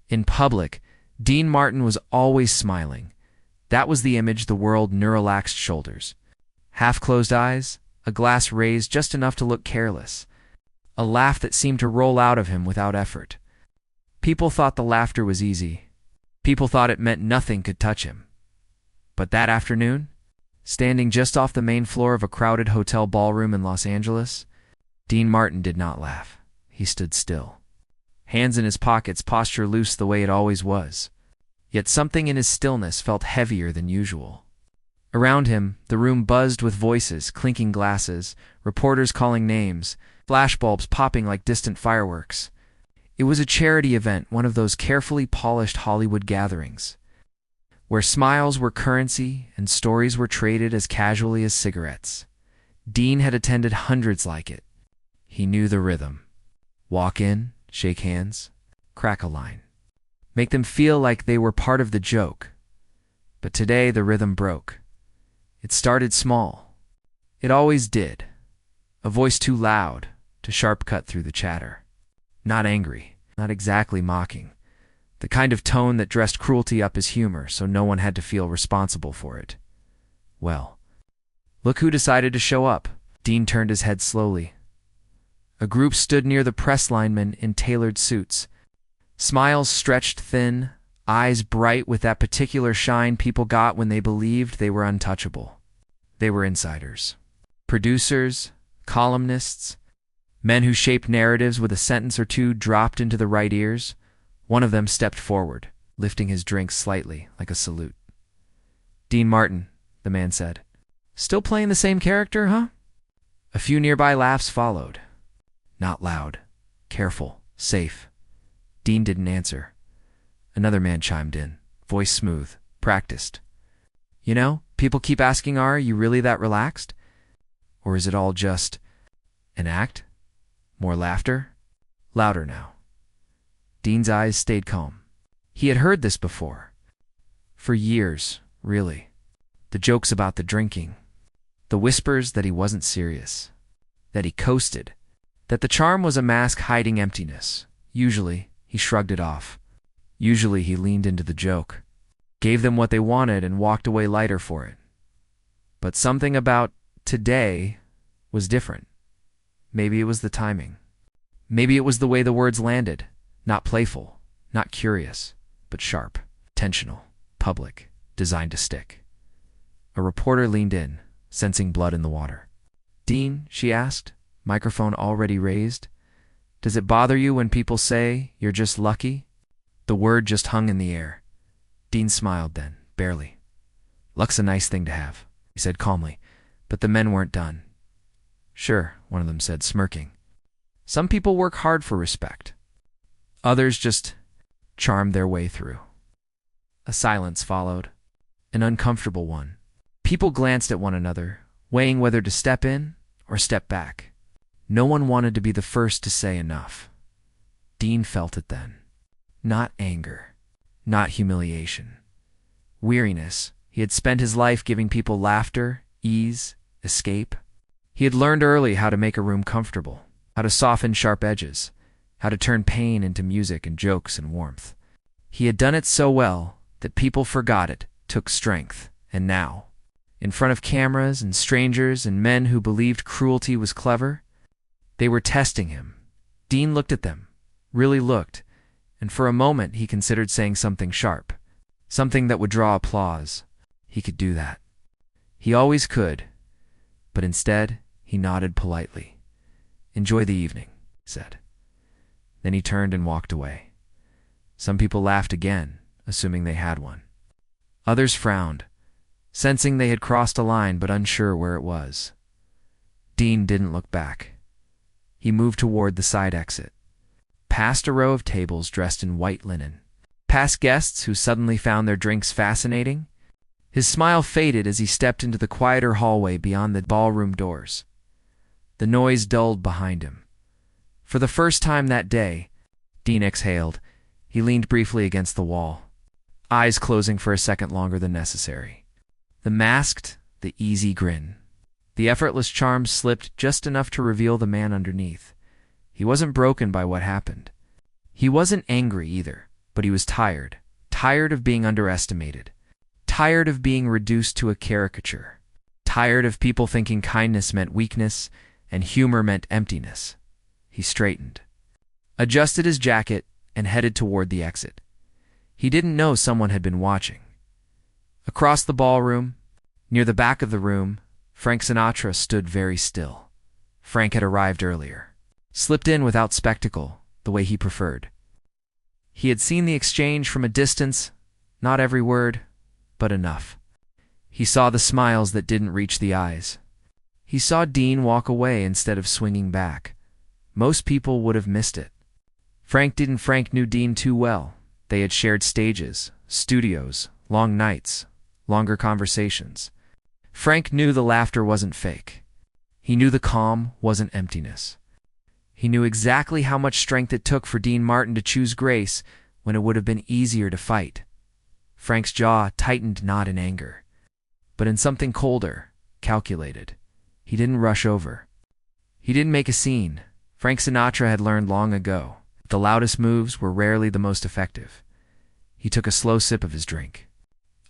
In public, Dean Martin was always smiling. That was the image the world relaxed shoulders. Half-closed eyes, a glass raised just enough to look careless. A laugh that seemed to roll out of him without effort. People thought the laughter was easy. People thought it meant nothing could touch him. But that afternoon, standing just off the main floor of a crowded hotel ballroom in Los Angeles, Dean Martin did not laugh. He stood still. Hands in his pockets, posture loose the way it always was. Yet something in his stillness felt heavier than usual. Around him, the room buzzed with voices, clinking glasses, reporters calling names, flashbulbs popping like distant fireworks. It was a charity event, one of those carefully polished Hollywood gatherings, where smiles were currency and stories were traded as casually as cigarettes. Dean had attended hundreds like it. He knew the rhythm. Walk in, shake hands, crack a line. Make them feel like they were part of the joke. But today the rhythm broke. It started small. It always did. A voice too loud to sharp cut through the chatter. Not angry, not exactly mocking. The kind of tone that dressed cruelty up as humor so no one had to feel responsible for it. Well, look who decided to show up. Dean turned his head slowly. A group stood near the press linemen in tailored suits. Smiles stretched thin, eyes bright with that particular shine people got when they believed they were untouchable. They were insiders. Producers, columnists, men who shaped narratives with a sentence or two dropped into the right ears. One of them stepped forward, lifting his drink slightly, like a salute. "Dean Martin," the man said. "Still playing the same character, huh?" A few nearby laughs followed. Not loud, careful, safe. Dean didn't answer. Another man chimed in, voice smooth, practiced. "You know, people keep asking, are you really that relaxed? Or is it all just an act? More laughter?" Louder now. Dean's eyes stayed calm. He had heard this before. For years, really. The jokes about the drinking. The whispers that he wasn't serious. That he coasted. That the charm was a mask hiding emptiness. Usually, he shrugged it off. Usually, he leaned into the joke. Gave them what they wanted and walked away lighter for it. But something about today was different. Maybe it was the timing. Maybe it was the way the words landed. Not playful, not curious, but sharp, tensional, public, designed to stick. A reporter leaned in, sensing blood in the water. "Dean," she asked, microphone already raised, "does it bother you when people say you're just lucky?" The word just hung in the air. Dean smiled then, barely. "Luck's a nice thing to have," he said calmly, but the men weren't done. "Sure," one of them said, smirking. "Some people work hard for respect. Others just charm their way through." A silence followed, an uncomfortable one. People glanced at one another, weighing whether to step in or step back. No one wanted to be the first to say enough. Dean felt it then. Not anger, not humiliation. Weariness. He had spent his life giving people laughter, ease, escape. He had learned early how to make a room comfortable, how to soften sharp edges, how to turn pain into music and jokes and warmth. He had done it so well that people forgot it took strength, and now, in front of cameras and strangers and men who believed cruelty was clever, they were testing him. Dean looked at them, really looked, and for a moment he considered saying something sharp, something that would draw applause. He could do that. He always could, but instead he nodded politely. "Enjoy the evening," he said. Then he turned and walked away. Some people laughed again, assuming they had one. Others frowned, sensing they had crossed a line but unsure where it was. Dean didn't look back. He moved toward the side exit, past a row of tables dressed in white linen, past guests who suddenly found their drinks fascinating. His smile faded as he stepped into the quieter hallway beyond the ballroom doors. The noise dulled behind him. For the first time that day, Dean exhaled. He leaned briefly against the wall, eyes closing for a second longer than necessary. The masked, the easy grin. The effortless charm slipped just enough to reveal the man underneath. He wasn't broken by what happened. He wasn't angry either, But he was tired. Tired of being underestimated. Tired of being reduced to a caricature. Tired of people thinking kindness meant weakness and humor meant emptiness. He straightened, adjusted his jacket, and headed toward the exit. He didn't know someone had been watching. Across the ballroom, near the back of the room, Frank Sinatra stood very still. Frank had arrived earlier, slipped in without spectacle, the way he preferred. He had seen the exchange from a distance, not every word, but enough. He saw the smiles that didn't reach the eyes. He saw Dean walk away instead of swinging back. Most people would have missed it. Frank knew Dean too well. They had shared stages, studios, long nights, longer conversations. Frank knew the laughter wasn't fake. He knew the calm wasn't emptiness. He knew exactly how much strength it took for Dean Martin to choose grace when it would have been easier to fight. Frank's jaw tightened not in anger, but in something colder, calculated. He didn't rush over. He didn't make a scene. Frank Sinatra had learned long ago. The loudest moves were rarely the most effective. He took a slow sip of his drink,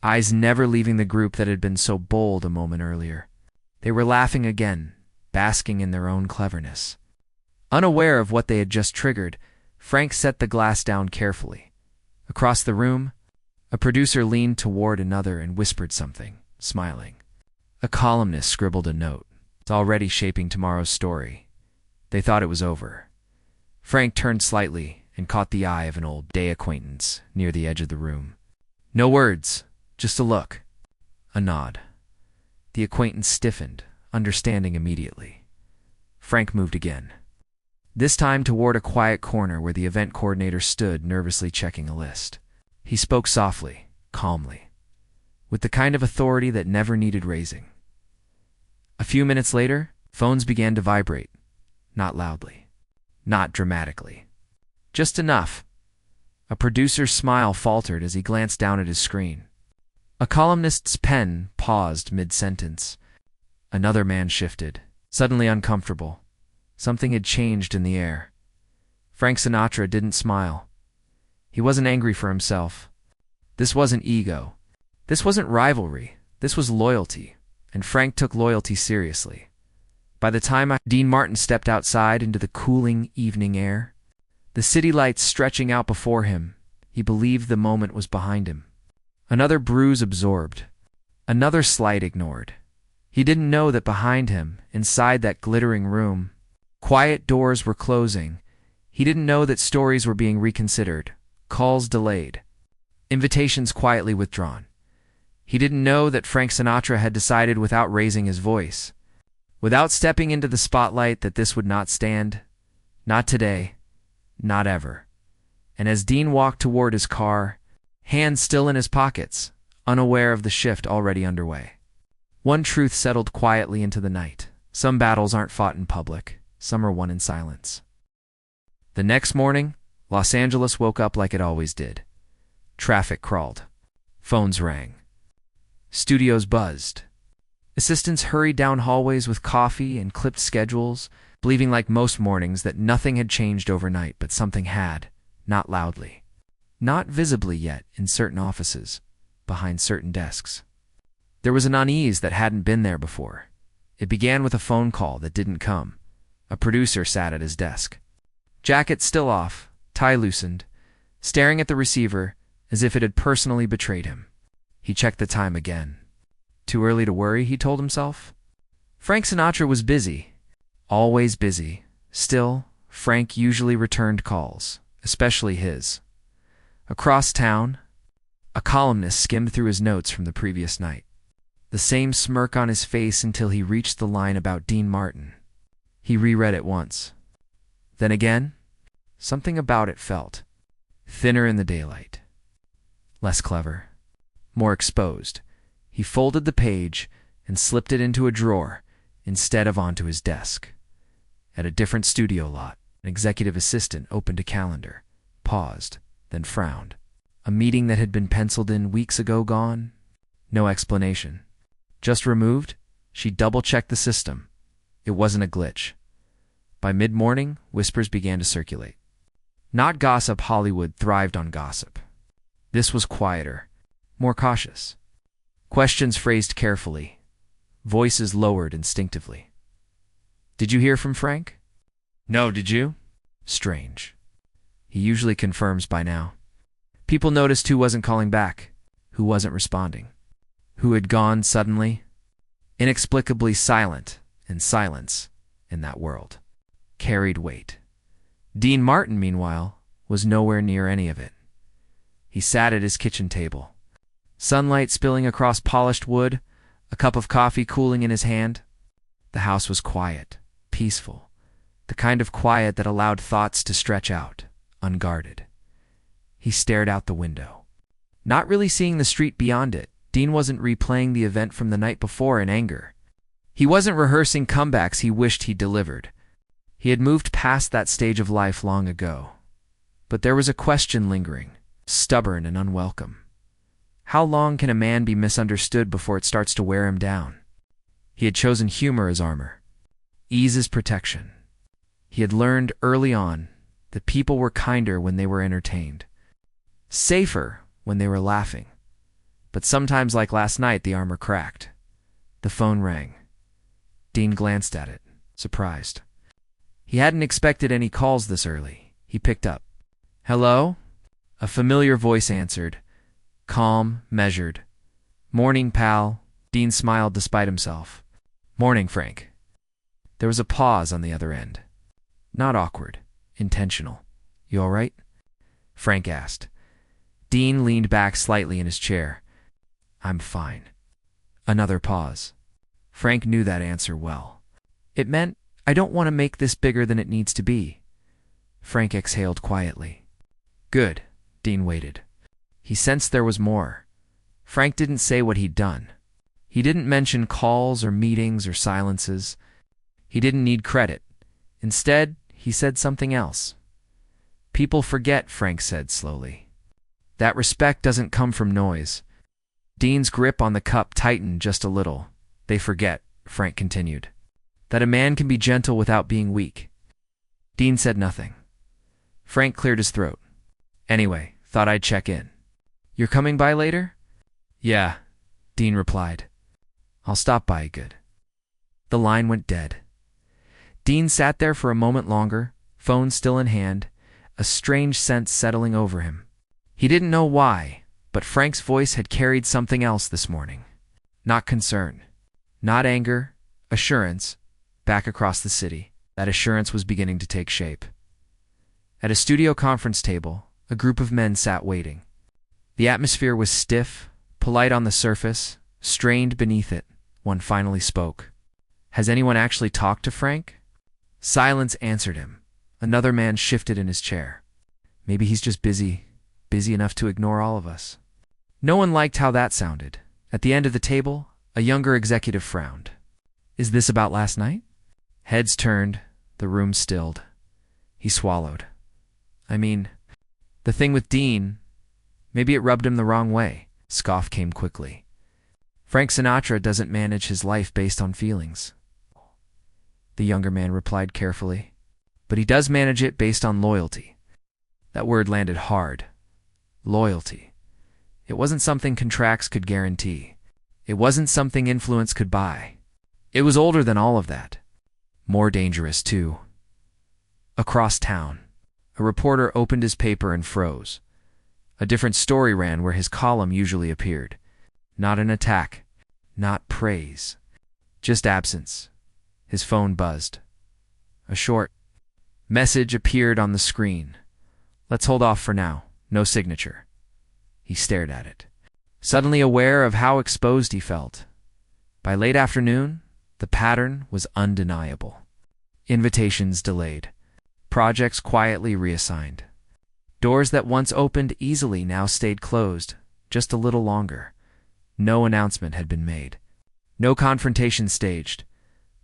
eyes never leaving the group that had been so bold a moment earlier. They were laughing again, basking in their own cleverness. Unaware of what they had just triggered, Frank set the glass down carefully. Across the room, a producer leaned toward another and whispered something, smiling. A columnist scribbled a note. It's already shaping tomorrow's story. They thought it was over. Frank turned slightly and caught the eye of an old day acquaintance near the edge of the room. No words, just a look, a nod. The acquaintance stiffened, understanding immediately. Frank moved again, this time toward a quiet corner where the event coordinator stood nervously checking a list. He spoke softly, calmly, with the kind of authority that never needed raising. A few minutes later, phones began to vibrate, not loudly, not dramatically, just enough. A producer's smile faltered as he glanced down at his screen. A columnist's pen paused mid-sentence. Another man shifted, suddenly uncomfortable. Something had changed in the air. Frank Sinatra didn't smile. He wasn't angry for himself. This wasn't ego. This wasn't rivalry. This was loyalty, and Frank took loyalty seriously. By the time Dean Martin stepped outside into the cooling evening air, the city lights stretching out before him, he believed the moment was behind him. Another bruise absorbed, another slight ignored. He didn't know that behind him, inside that glittering room, quiet doors were closing. He didn't know that stories were being reconsidered, calls delayed, invitations quietly withdrawn. He didn't know that Frank Sinatra had decided without raising his voice, without stepping into the spotlight, that this would not stand. Not today. Not ever. And as Dean walked toward his car, hands still in his pockets, unaware of the shift already underway, one truth settled quietly into the night. Some battles aren't fought in public. Some are won in silence. The next morning, Los Angeles woke up like it always did. Traffic crawled. Phones rang. Studios buzzed. Assistants hurried down hallways with coffee and clipped schedules, believing like most mornings that nothing had changed overnight, but something had, not loudly, not visibly yet in certain offices, behind certain desks. There was an unease that hadn't been there before. It began with a phone call that didn't come. A producer sat at his desk, jacket still off, tie loosened, staring at the receiver as if it had personally betrayed him. He checked the time again. Too early to worry, he told himself. Frank Sinatra was busy, always busy. Still, Frank usually returned calls, especially his. Across town, a columnist skimmed through his notes from the previous night, the same smirk on his face until he reached the line about Dean Martin. He reread it once. Then again, something about it felt thinner in the daylight, less clever, more exposed. He folded the page and slipped it into a drawer instead of onto his desk. At a different studio lot, an executive assistant opened a calendar, paused, then frowned. A meeting that had been penciled in weeks ago gone? No explanation. Just removed? She double-checked the system. It wasn't a glitch. By mid-morning, whispers began to circulate. Not gossip. Hollywood thrived on gossip. This was quieter, more cautious. Questions phrased carefully, voices lowered instinctively. Did you hear from Frank? No, did you? Strange. He usually confirms by now. People noticed who wasn't calling back, who wasn't responding, who had gone suddenly, inexplicably silent, and silence in that world carried weight. Dean Martin, meanwhile, was nowhere near any of it. He sat at his kitchen table, sunlight spilling across polished wood, a cup of coffee cooling in his hand. The house was quiet, peaceful, the kind of quiet that allowed thoughts to stretch out, unguarded. He stared out the window, not really seeing the street beyond it. Dean wasn't replaying the event from the night before in anger. He wasn't rehearsing comebacks he wished he'd delivered. He had moved past that stage of life long ago. But there was a question lingering, stubborn and unwelcome. How long can a man be misunderstood before it starts to wear him down? He had chosen humor as armor, ease as protection. He had learned early on that people were kinder when they were entertained, safer when they were laughing. But sometimes, like last night, the armor cracked. The phone rang. Dean glanced at it, surprised. He hadn't expected any calls this early. He picked up. Hello? A familiar voice answered, calm, measured. Morning, pal. Dean smiled despite himself. Morning, Frank. There was a pause on the other end. Not awkward, intentional. You all right? Frank asked. Dean leaned back slightly in his chair. I'm fine. Another pause. Frank knew that answer well. It meant, I don't want to make this bigger than it needs to be. Frank exhaled quietly. Good. Dean waited. He sensed there was more. Frank didn't say what he'd done. He didn't mention calls or meetings or silences. He didn't need credit. Instead, he said something else. People forget, Frank said slowly. That respect doesn't come from noise. Dean's grip on the cup tightened just a little. They forget, Frank continued, that a man can be gentle without being weak. Dean said nothing. Frank cleared his throat. Anyway, thought I'd check in. You're coming by later? Yeah, Dean replied. I'll stop by, good. The line went dead. Dean sat there for a moment longer, phone still in hand, a strange sense settling over him. He didn't know why, but Frank's voice had carried something else this morning. Not concern, not anger, assurance. Back across the city, that assurance was beginning to take shape. At a studio conference table, a group of men sat waiting. The atmosphere was stiff, polite on the surface, strained beneath it. One finally spoke. Has anyone actually talked to Frank? Silence answered him. Another man shifted in his chair. Maybe he's just busy enough to ignore all of us. No one liked how that sounded. At the end of the table, a younger executive frowned. Is this about last night? Heads turned, the room stilled. He swallowed. I mean, the thing with Dean, maybe it rubbed him the wrong way. Scoff came quickly. Frank Sinatra doesn't manage his life based on feelings. The younger man replied carefully. But he does manage it based on loyalty. That word landed hard. Loyalty. It wasn't something contracts could guarantee. It wasn't something influence could buy. It was older than all of that. More dangerous, too. Across town, a reporter opened his paper and froze. A different story ran where his column usually appeared. Not an attack, not praise, just absence. His phone buzzed. A short message appeared on the screen. Let's hold off for now. No signature. He stared at it, suddenly aware of how exposed he felt. By late afternoon, the pattern was undeniable. Invitations delayed. Projects quietly reassigned. Doors that once opened easily now stayed closed, just a little longer. No announcement had been made. No confrontation staged,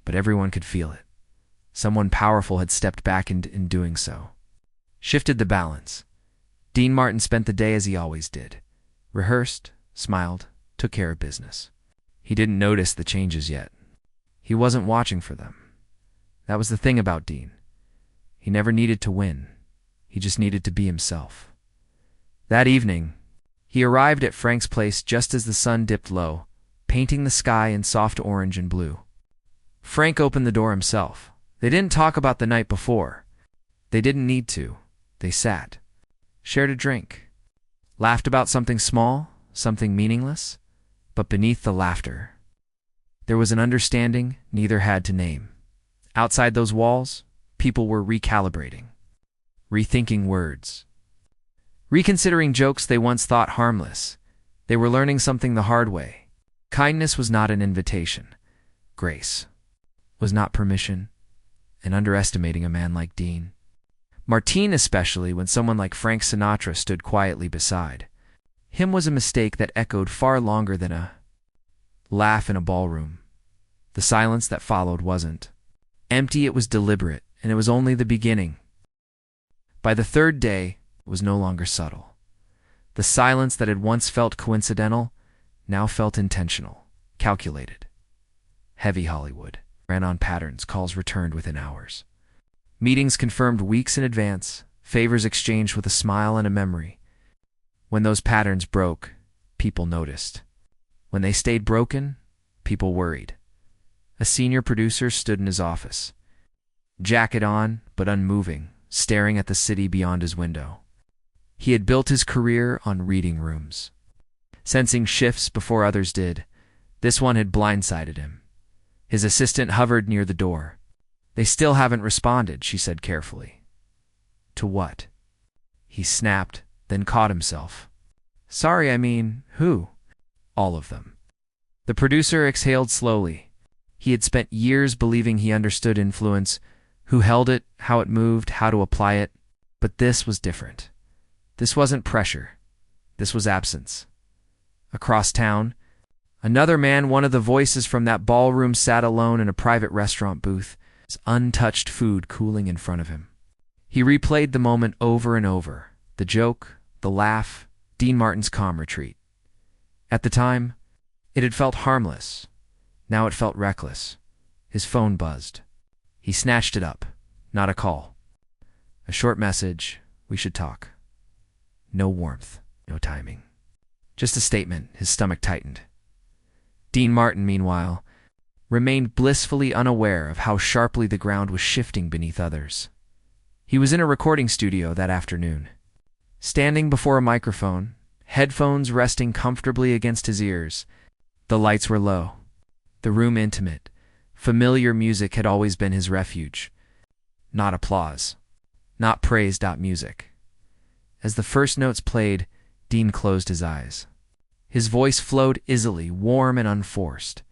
but everyone could feel it. Someone powerful had stepped back in doing so. Shifted the balance. Dean Martin spent the day as he always did. Rehearsed, smiled, took care of business. He didn't notice the changes yet. He wasn't watching for them. That was the thing about Dean. He never needed to win. He just needed to be himself. That evening, he arrived at Frank's place just as the sun dipped low, painting the sky in soft orange and blue. Frank opened the door himself. They didn't talk about the night before. They didn't need to. They sat, shared a drink, laughed about something small, something meaningless, but beneath the laughter, there was an understanding neither had to name. Outside those walls, people were recalibrating, rethinking words, reconsidering jokes they once thought harmless. They were learning something the hard way. Kindness was not an invitation. Grace was not permission, and underestimating a man like Dean. Martine especially, when someone like Frank Sinatra stood quietly beside him, was a mistake that echoed far longer than a laugh in a ballroom. The silence that followed wasn't empty, it was deliberate, and it was only the beginning. By the third day, it was no longer subtle. The silence that had once felt coincidental now felt intentional, calculated. Heavy Hollywood ran on patterns, calls returned within hours. Meetings confirmed weeks in advance, favors exchanged with a smile and a memory. When those patterns broke, people noticed. When they stayed broken, people worried. A senior producer stood in his office, jacket on but unmoving, staring at the city beyond his window. He had built his career on reading rooms, sensing shifts before others did. This one had blindsided him. His assistant hovered near the door. "They still haven't responded," she said carefully. "To what?" He snapped, then caught himself. "Sorry, I mean, who?" "All of them." The producer exhaled slowly. He had spent years believing he understood influence, who held it, how it moved, how to apply it. But this was different. This wasn't pressure. This was absence. Across town, another man, one of the voices from that ballroom, sat alone in a private restaurant booth, his untouched food cooling in front of him. He replayed the moment over and over, the joke, the laugh, Dean Martin's calm retreat. At the time, it had felt harmless. Now it felt reckless. His phone buzzed. He snatched it up. Not a call. A short message, "We should talk." No warmth, no timing. Just a statement. His stomach tightened. Dean Martin, meanwhile, remained blissfully unaware of how sharply the ground was shifting beneath others. He was in a recording studio that afternoon, standing before a microphone, headphones resting comfortably against his ears. The lights were low, the room intimate. Familiar music had always been his refuge. Not applause, not praise. Music. As the first notes played, Dean closed his eyes. His voice flowed easily, warm and unforced,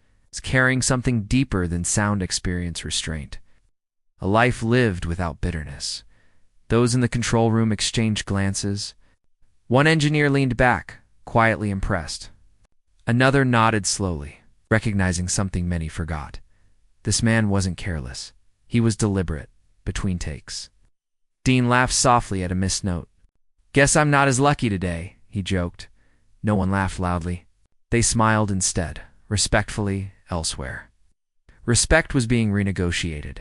carrying something deeper than sound experience restraint. A life lived without bitterness. Those in the control room exchanged glances. One engineer leaned back, quietly impressed. Another nodded slowly, recognizing something many forgot. This man wasn't careless. He was deliberate, between takes. Dean laughed softly at a missed note. "Guess I'm not as lucky today," he joked. No one laughed loudly. They smiled instead, respectfully, elsewhere. Respect was being renegotiated.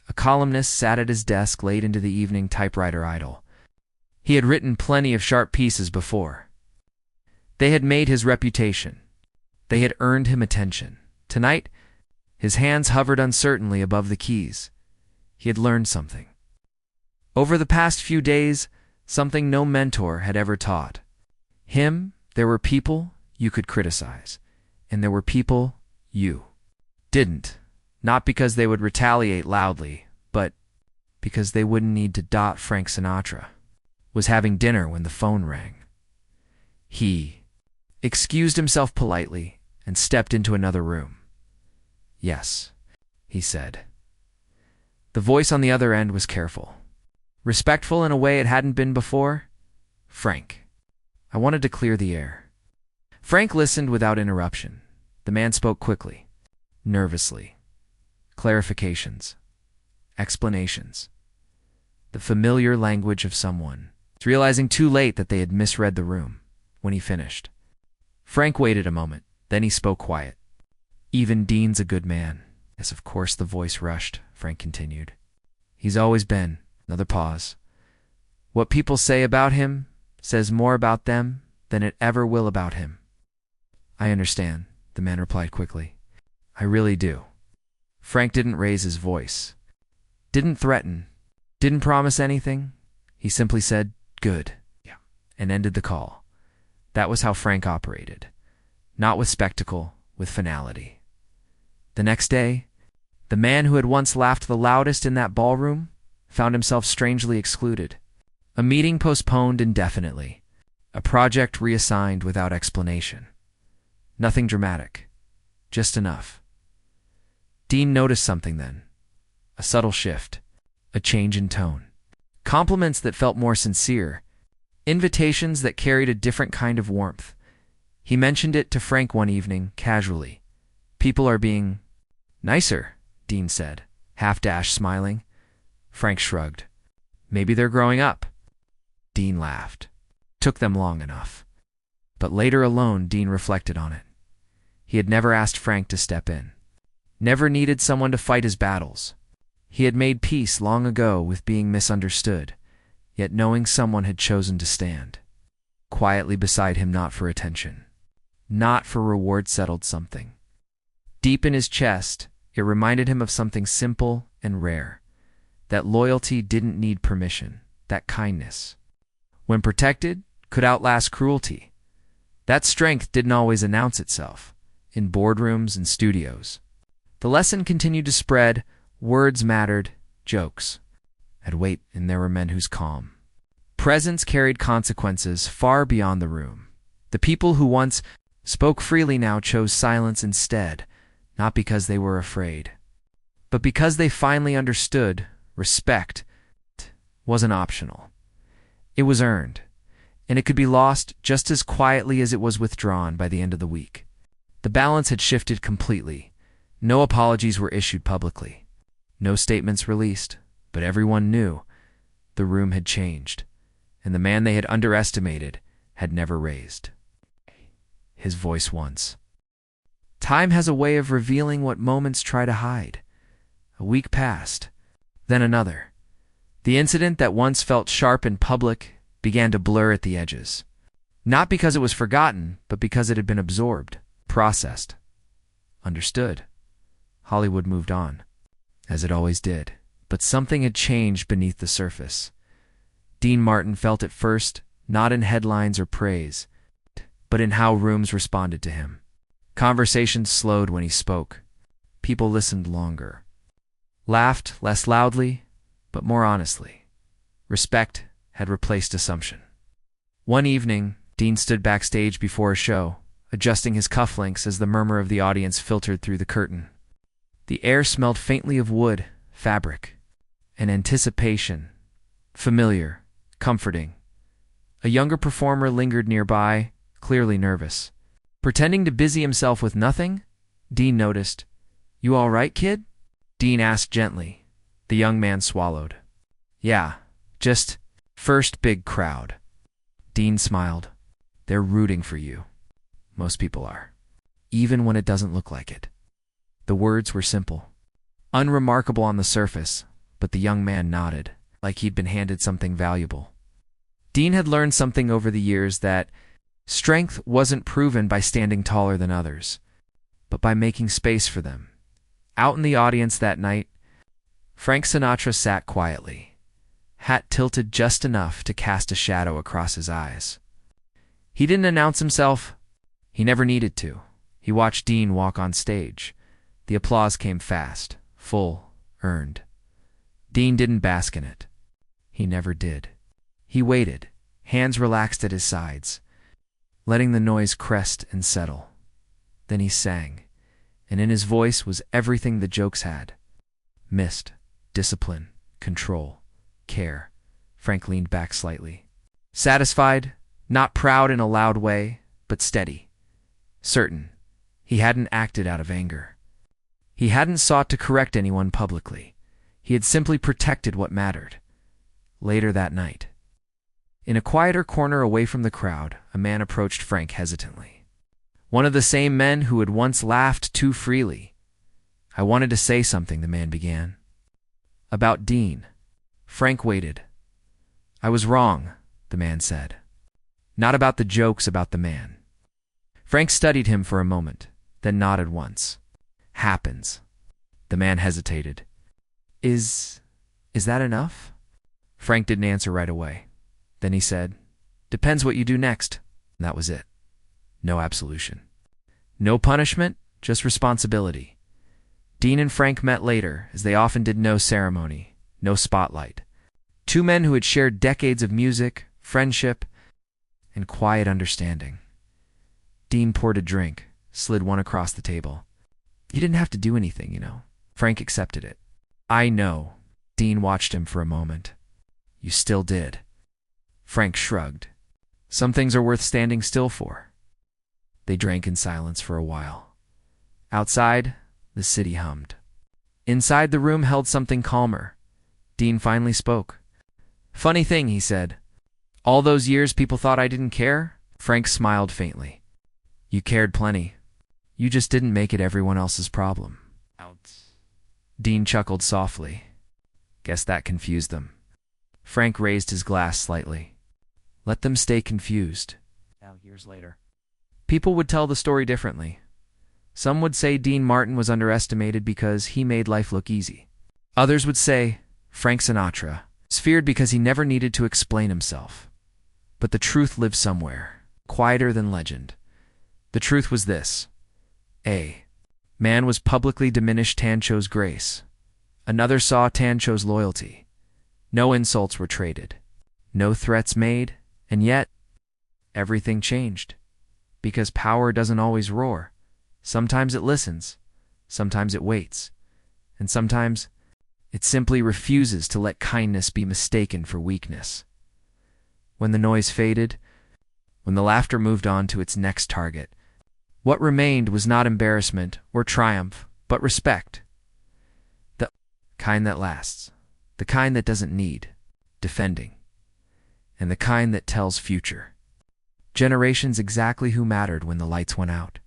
A columnist sat at his desk late into the evening, typewriter idle. He had written plenty of sharp pieces before. They had made his reputation. They had earned him attention. Tonight, his hands hovered uncertainly above the keys. He had learned something. Over the past few days, something no mentor had ever taught him. There were people you could criticize, and there were people you didn't. Not because they would retaliate loudly, but because they wouldn't need to. Frank Sinatra was having dinner when the phone rang. He excused himself politely and stepped into another room. "Yes," he said. The voice on the other end was careful, respectful in a way it hadn't been before. "Frank, I wanted to clear the air." Frank listened without interruption. The man spoke quickly, nervously. Clarifications, explanations. The familiar language of someone realizing too late that they had misread the room. When he finished, Frank waited a moment, then he spoke quiet. "Even Dean's a good man." "Yes, of course," the voice rushed. Frank continued. "He's always been." Another pause. What people say about him says more about them than it ever will about him. I understand, the man replied quickly. I really do. Frank didn't raise his voice, didn't threaten, didn't promise anything. He simply said, good, and ended the call. That was how Frank operated. Not with spectacle, with finality. The next day, the man who had once laughed the loudest in that ballroom found himself strangely excluded. A meeting postponed indefinitely. A project reassigned without explanation. Nothing dramatic. Just enough. Dean noticed something then. A subtle shift. A change in tone. Compliments that felt more sincere. Invitations that carried a different kind of warmth. He mentioned it to Frank one evening, casually. People are being nicer, Dean said, half-dash smiling. Frank shrugged. Maybe they're growing up. Dean laughed. Took them long enough. But later alone, Dean reflected on it. He had never asked Frank to step in. Never needed someone to fight his battles. He had made peace long ago with being misunderstood, yet knowing someone had chosen to stand. Quietly beside him, not for attention. Not for reward, settled something. Deep in his chest, it reminded him of something simple and rare. That loyalty didn't need permission. That kindness, when protected, could outlast cruelty. That strength didn't always announce itself, in boardrooms and studios. The lesson continued to spread. Words mattered, jokes had weight, and there were men whose calm presence carried consequences far beyond the room. The people who once spoke freely now chose silence instead, not because they were afraid, but because they finally understood respect wasn't optional. It was earned, and it could be lost just as quietly as it was withdrawn by the end of the week. The balance had shifted completely. No apologies were issued publicly. No statements released, but everyone knew the room had changed, and the man they had underestimated had never raised his voice once. Time has a way of revealing what moments try to hide. A week passed, then another. The incident that once felt sharp in public began to blur at the edges. Not because it was forgotten, but because it had been absorbed, processed, understood. Hollywood moved on, as it always did, but something had changed beneath the surface. Dean Martin felt it first, not in headlines or praise, but in how rooms responded to him. Conversations slowed when he spoke. People listened longer. Laughed less loudly, but more honestly. Respect had replaced assumption. One evening, Dean stood backstage before a show, adjusting his cufflinks as the murmur of the audience filtered through the curtain. The air smelled faintly of wood, fabric, and anticipation. Familiar, comforting. A younger performer lingered nearby, clearly nervous. Pretending to busy himself with nothing, Dean noticed. "You all right, kid?" Dean asked gently. The young man swallowed. "Yeah, just first big crowd." Dean smiled. "They're rooting for you. Most people are. Even when it doesn't look like it." The words were simple, unremarkable on the surface, but the young man nodded, like he'd been handed something valuable. Dean had learned something over the years, that strength wasn't proven by standing taller than others, but by making space for them. Out in the audience that night, Frank Sinatra sat quietly, hat tilted just enough to cast a shadow across his eyes. He didn't announce himself. He never needed to. He watched Dean walk on stage. The applause came fast, full, earned. Dean didn't bask in it. He never did. He waited, hands relaxed at his sides, letting the noise crest and settle. Then he sang, and in his voice was everything the jokes had. Mist, discipline, control, care. Frank leaned back slightly. Satisfied, not proud in a loud way, but steady. Certain. He hadn't acted out of anger. He hadn't sought to correct anyone publicly. He had simply protected what mattered. Later that night, in a quieter corner away from the crowd, a man approached Frank hesitantly. One of the same men who had once laughed too freely. "I wanted to say something," the man began. "About Dean." Frank waited. I was wrong, the man said. Not about the jokes, about the man. Frank studied him for a moment, then nodded once. Happens. The man hesitated. Is that enough? Frank didn't answer right away. Then he said, Depends what you do next. And that was it. No absolution. No punishment, just responsibility. Dean and Frank met later, as they often did. No ceremony, no spotlight. Two men who had shared decades of music, friendship, and quiet understanding. Dean poured a drink, slid one across the table. You didn't have to do anything, you know. Frank accepted it. I know. Dean watched him for a moment. You still did. Frank shrugged. Some things are worth standing still for. They drank in silence for a while. Outside, the city hummed. Inside, the room held something calmer. Dean finally spoke. Funny thing, he said. All those years people thought I didn't care? Frank smiled faintly. You cared plenty. You just didn't make it everyone else's problem. Dean chuckled softly. Guess that confused them. Frank raised his glass slightly. Let them stay confused. Now, years later, people would tell the story differently. Some would say Dean Martin was underestimated because he made life look easy. Others would say Frank Sinatra was feared because he never needed to explain himself. But the truth lived somewhere, quieter than legend. The truth was this. Man was publicly diminished Tancho's grace. Another saw Tancho's loyalty. No insults were traded. No threats made, and yet everything changed. Because power doesn't always roar. Sometimes it listens, sometimes it waits, and sometimes it simply refuses to let kindness be mistaken for weakness. When the noise faded, when the laughter moved on to its next target, what remained was not embarrassment or triumph, but respect. The kind that lasts, the kind that doesn't need defending, and the kind that tells future generations exactly who mattered when the lights went out.